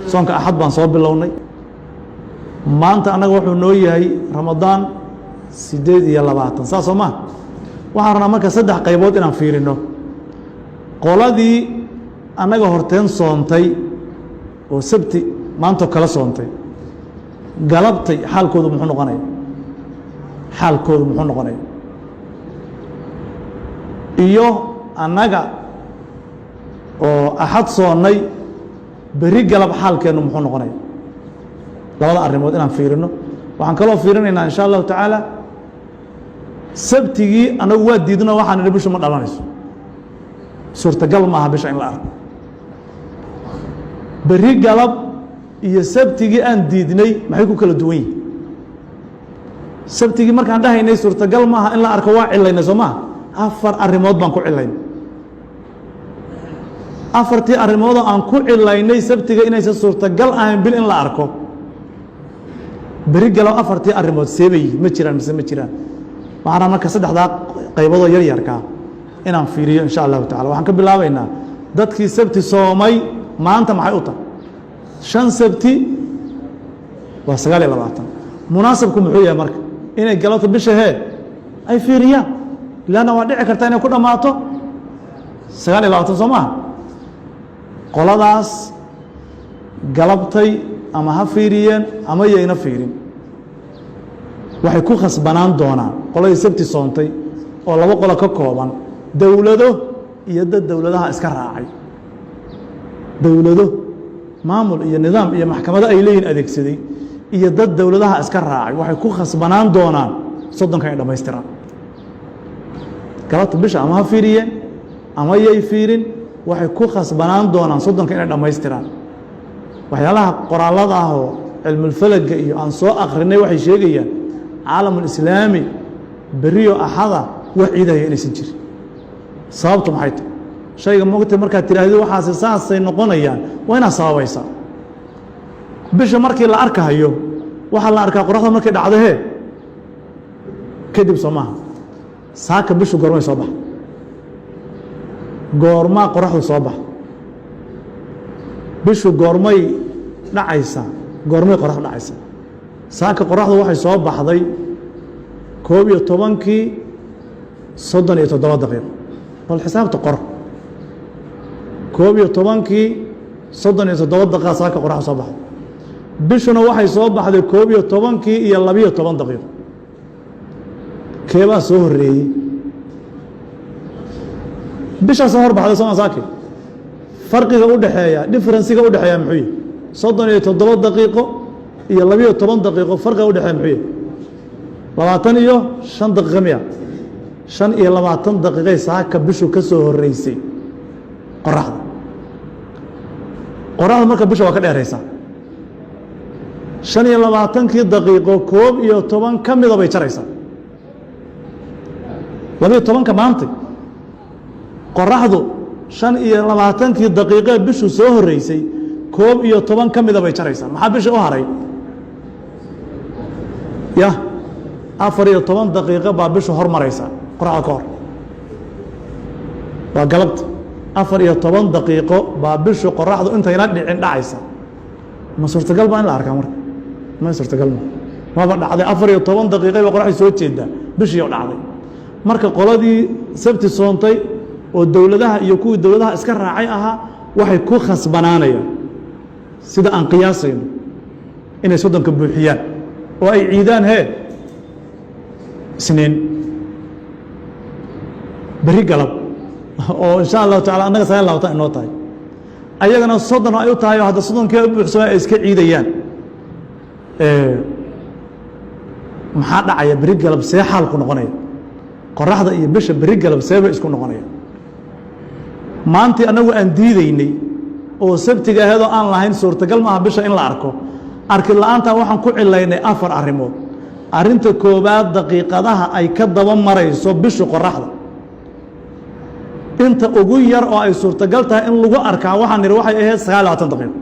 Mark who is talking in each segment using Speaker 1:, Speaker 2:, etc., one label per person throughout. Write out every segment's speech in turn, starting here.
Speaker 1: soonka axad baan soo bilownay maanta annaga wuxuu noo yahay ramadaan 8 saas oo ma waxaan rabnaa marka 3 qaybood inaan fiirino qoladii annaga horteen soontay oo sabti maanta kala soontay galabtay xaalkoodu muxuu noqonaya iyo annaga oo axad soonnay beri galab xaalkeennu muxuu noqonaya labada arrimood inaan fiirino waxaan kaloo fiirinaynaa insha allahu tacaala sabtigii annagu waa diidno waxaan idhi bishu ma dhalanayso suurtagal maaha bisha in la arko beri galab iyo sabtigii aan diidnay maxay ku kala duwan yihin sabtigii markaan dhahaynay suurtagal maaha in la arko waa cilaynay soo maha 4 arrimood baan ku cilaynay 4tii arrimoodoo aan ku cilaynay sabtiga inaysan suurtagal ahayn bil in la arko beri galab 4tii arrimood seebay ma jiraan mise ma jiraan waxaana marka 3daa qayboodoo yaryarkaa inaan fiiriyo insha allahu tacala waxaan ka bilaabaynaa dadkii sabti soomay maanta maxay u tahay 5 sabti waa 29 munaasabku muxuu yahay marka inay galabto bisha hee ay fiiriyaan lanna waa dhici karta inay ku dhammaato 29 soo maaha qoladaas galabtay ama ha fiiriyeen ama yayna fiirin waxay ku khasbanaan doonaan qoladii sabti soontay oo 2 qolo ka kooban dowlado iyo dad dowladaha iska raacay dowlado maamul iyo nidaam iyo maxkamado ay leeyihin adeegsaday iyo dad dowladaha iska raacay waxay ku khasbanaan doonaan 30 ay dhammaystiraan galabta bisha ama ha fiiriyeen ama yay fiirin waxay ku khasbanaan doonaan 30 inay dhammaystiraan waxyaalaha qoraalada ah oo cilmulfalaga iyo aan soo akrinay waxay sheegayaan caalamul islaami beriyo axada wax ciidaya inaysan jirin sababtu maxay tahay shayga moogtay markaad tidhaahdo waxaasi saasay noqonayaan waa inaad sababaysaa bisha markii la arkahayo waxaa la arkaa qoraxda markay dhacdo hee kadib soo maaha saaka bishu goormay soo baxa goormaa qoraxdu soo baxa bishu goormay dhacaysa goormay qoraxdu dhacaysa saaka qoraxdu waxay soo baxday 11kii 37 daqiiqo bal xisaabta qor 11kii 37 daqiiqa saaka qoraxdu soo baxday bishuna waxay soo baxday 11kii iyo 12 daqiiqo keebaa soo horeeyey bishaa soo hor baxday soo saaki farqiga u dhaxeeya differencega u dhaxeeya muxuu yahay 37 daqiiqo iyo 12 daqiiqo farqiga u dhaxeeya muxuu yahay 25 daqiiqo miya 25 daqiiqay saaka bishu ka soo horeysay qoraxda marka bisha waa ka dheeraysaa 25kii daqiiqo 11 ka mida bay jaraysaa 12ka maantay qoraxdu 25kii daqiiqe bishu soo horeysay 11 ka mida bay jaraysaa maxaa bisha u haray ya 14 daqiiqo baa bishu hormaraysa qoraxda ka hor waa galabta 14 daqiiqo baa bishu qoraxdu intayna dhicin dhacaysa ma suurtagal baa in la arkaa marka ma suurtagal maba dhacday 14 daqiiqo baa qoraxdu soo jeedaa bishii oo dhacday marka qoladii sabti soontay oo dowladaha iyo kuwii dowladaha iska raacay ahaa waxay ku khasbanaanayaan sida aan qiyaasayno inay 30 buuxiyaan oo ay ciidaan hee isniin beri galab oo insha allahu taala annaga 29 inoo tahay ayagana 30 ay u tahay oo hadda 30kii u buuxsamay ay iska ciidayaan maxaa dhacaya beri galab see xaalku noqonaya qoraxda iyo bisha beri galab see bay isku noqonaya maantii annagu aan diidaynay oo sabtiga aheedoo aan lahayn suurtagal maaha bisha in la arko arki la-aantaa waxaan ku cilaynay 4 arrimood arrinta koowaad daqiiqadaha ay ka daba marayso bishu qoraxda inta ugu yar oo ay suurtagal tahay in lagu arkaa waxaan nidhi waxay ahayd 29 daqiiqo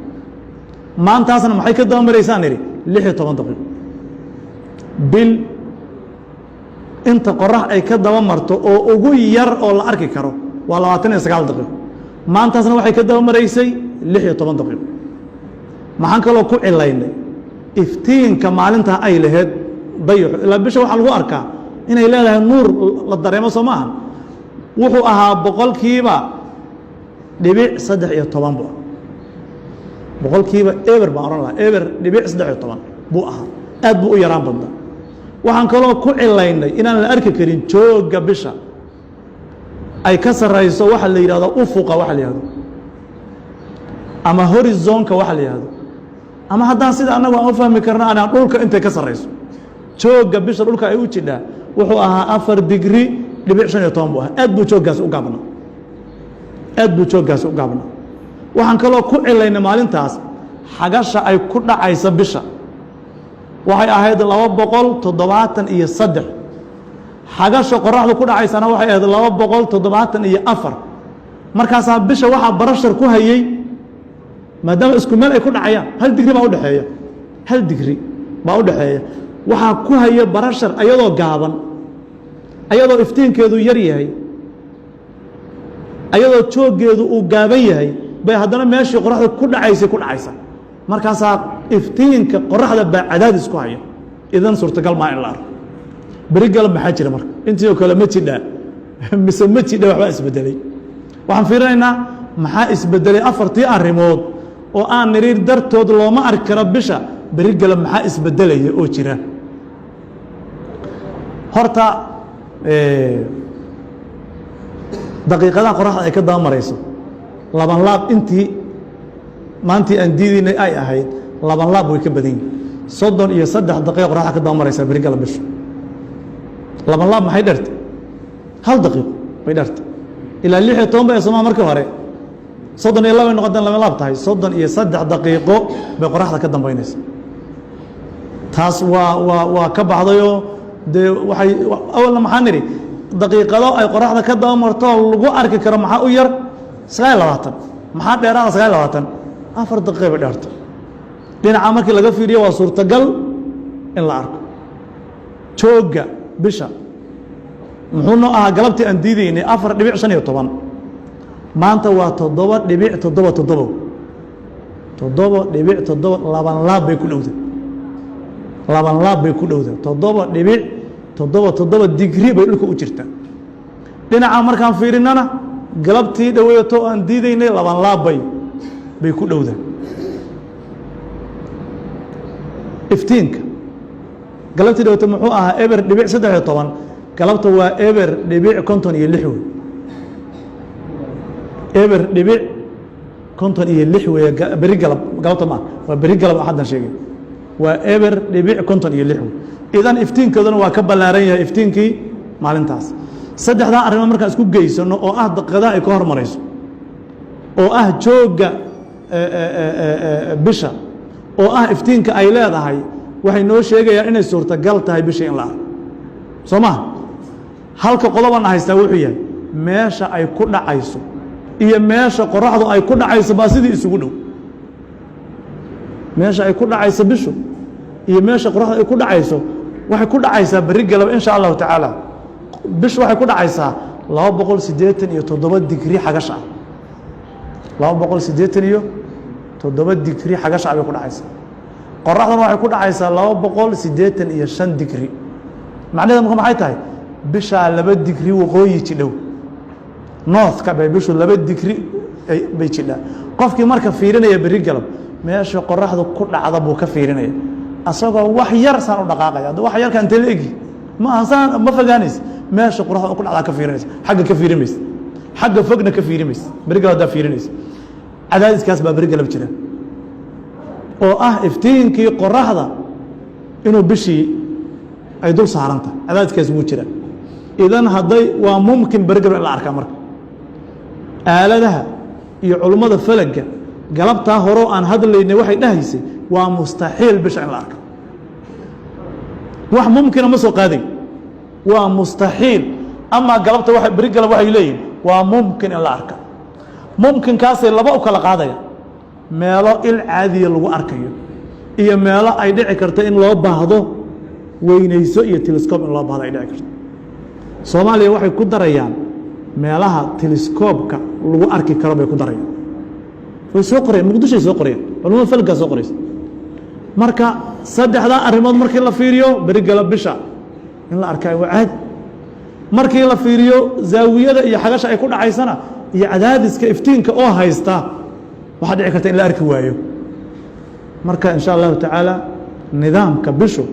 Speaker 1: maantaasna maxay ka daba maraysaan nidhi 16 daqiiqo bil inta qorax ay ka daba marto oo ugu yar oo la arki karo waa 29 daqiiqo maantaasna waxay ka daba maraysay 16 daqiiqo maxaan kaloo ku cilaynay iftiinka maalintaa ay laheyd dayaxo ilaa bisha waxaa lagu arkaa inay leedahay nuur la dareemo soo maaha wuxuu ahaa boqolkiiba dhibic 13 boqolkiiba eber baan oran lahaa eber dhibic 13 buu ahaa aad buu u yaraan badnaa waxaan kaloo ku cilaynay inaan la arki karin jooga bisha ay ka sarayso waxa la yidhahdo ufuqa waxa la yidhahdo ama horizonka waxa la yidhahdo ama haddaan sida annagu aan u fahmi karno anaan dhulka intay ka sarayso jooga bisha dhulka ay u jidhaa wuxuu ahaa 4 digri dhibic 15 buu ahaa aad buu jooggaas u gaabnaa aad buu jooggaas u gaabnaa waxaan kaloo ku cilaynay maalintaas xagasha ay ku dhacaysa bisha waxay ahayd 273 xagasha qoraxdu ku dhacaysana waxay ahayd 274 markaasaa bisha waxaa barashar ku hayay maadaama isku meel ay ku dhacayaan 1 digri baa u dhexeeya 1 digri baa u dhexeeya waxaa ku haya barashar ayadoo gaaban ayadoo iftiinkeedu yar yahay ayadoo jooggeedu uu gaaban yahay bay haddana meeshii qoraxda ku dhacaysay ku dhacaysa markaasaa iftiinka qoraxda baa cadaadis ku haya idan suurtagal maa in la arko beri galab maxaa jira marka intii oo kale ma jidhaa mise ma jidha waxbaa isbedelay waxaan fiirinaynaa maxaa isbedelay 4tii arrimood oo aan niriir dartood looma arki karo bisha beri galab maxaa isbedelaya oo jira horta daqiiqadaha qoraxda ay ka daba marayso laban laab intii maantii aan diidaynay ay ahayd laban laab way ka badan yihin 33 daqiiqo qoraxda ka daba maraysa beri galab bisha laban laab maxay dhartay 1 daqiiqo bay dhartay ilaa 16 bay Soomaa markii hore 32 ay noqdeen laban laab tahay 33 daqiiqo bay qoraxda ka dambeynaysa taas waa ka baxdayo de waxay awalna maxaa niri daqiiqado ay qoraxda ka daba marto lagu arki karo maxaa u yar 29 maxaa dheeraada 29 4 daqiiqo bay dhartay dhinaca markii laga fiiriyo waa suurtagal in la arko jooga bisha muxuu noo ahaa galabtii aan diidaynay 4.15 maanta waa 7.77 laban laab bay ku dhowday laban laab bay ku dhowday 7.77 digri bay dhulka u jirtaa dhinaca markaan fiirinana galabtii dhaweeto aan diidaynay laban laab bay ku dhowdaa iftiinka galabtii dhaweeto muxuu ahaa eber dhibic 13 galabta waa eber dhibic 56 eber dhibic 56 weeye beri galab galabta ma waa beri galab haddan sheegay waa eber dhibic 56 idan iftiinkooduna waa ka ballaaran yahay iftiinkii maalintaas saddexdaa arrimood markaan isku geysano oo ah daqiiqadaha ay ka hormarayso oo ah joogga bisha oo ah iftiinka ay leedahay waxay noo sheegayaan inay suurtagal tahay bisha in la arko soo maha halka qodobana haystaa wuxuu yahay meesha ay ku dhacayso iyo meesha qoraxdu ay ku dhacayso baa sidii isugu dhow meesha ay ku dhacayso bishu iyo meesha qoraxdu ay ku dhacayso waxay ku dhacaysaa beri galab insha allahu tacaala bishu waxay ku dhacaysaa 287 digri xagash ah 287 digri xagash ah bay ku dhacaysaa qoraxduna waxay ku dhacaysaa 285 digri macnaheedu marka maxay tahay bishaa 2 digri waqooyi jidhow northka bay bishu 2 digri bay jidhaa qofkii marka fiirinaya beri galab meesha qoraxdu ku dhacda buu ka fiirinaya asagoo wax yar saan u dhaqaaqaya wax yarka intee la egi ma ahsan ma fogaanaysa meesha qoraxdu ku dhacda ka fiirinaysa xagga ka fiirimaysa xagga fogna ka fiirimaysa beri galab daa fiirinaysa cadaadiskaas baa beri galab jira oo ah iftiinkii qoraxda inuu bishii ay dul saaranta cadaadiskaas wuu jira idan hadday waa mumkin beri galab in la arkaa marka aaladaha iyo culummada falaga galabtaa horoo aan hadlaynay waxay dhahaysay waa mustaxiil bisha in la arka wax mumkina ma soo qaaday waa mustaxiil amaa galabta beri galab waxay leeyihin waa mumkin in la arka mumkinkaasay laba u kala qaadaya meelo il caadiya lagu arkayo iyo meelo ay dhici karto in loo baahdo weynayso iyo telescob in loo baahdo ay dhici karto soomaaliya waxay ku darayaan meelaha telescoobka lagu arki karo bay ku darayaan way soo qoreen muqdishoay soo qoreen culamada falkaa soo qoraysa marka saddexdaa arrimood markii la fiiriyo beri gala bisha in la arkaayo waa caadi markii la fiiriyo zaawiyada iyo xagasha ay ku dhacaysana iyo cadaadiska iftiinka oo haysta waxaa dhici karta in la arki waayo marka in sha allahu tacaala nidaamka bishu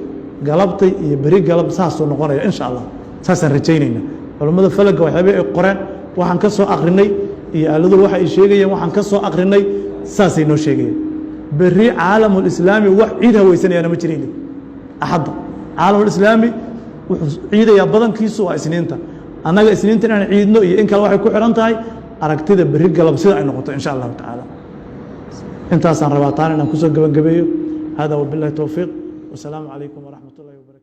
Speaker 1: galabtay iyo beri galab saasuu noqonaya in sha allah saasaan rajaynayna culammada falaga waxyaabay ay qoreen waxaan ka soo akrinay iyo aaladul waxa ay sheegayeen waxaan ka soo akrinay saasay noo sheegayeen beri caalamulislaami wax ciid haweysanayaana ma jirin axadda caalamulislaami wuxuu ciidayaa badankiisu waa isniinta annaga isniinta inaan ciidno iyo in kale waxay ku xihan tahay aragtida beri galab sida ay noqoto in sha allahu tacaala intaasaan rabaa taan inaan kusoo gebagabeeyo hada wabillahi towfiiq wasalaamu calaykum waraxmat ullahi wabarakatu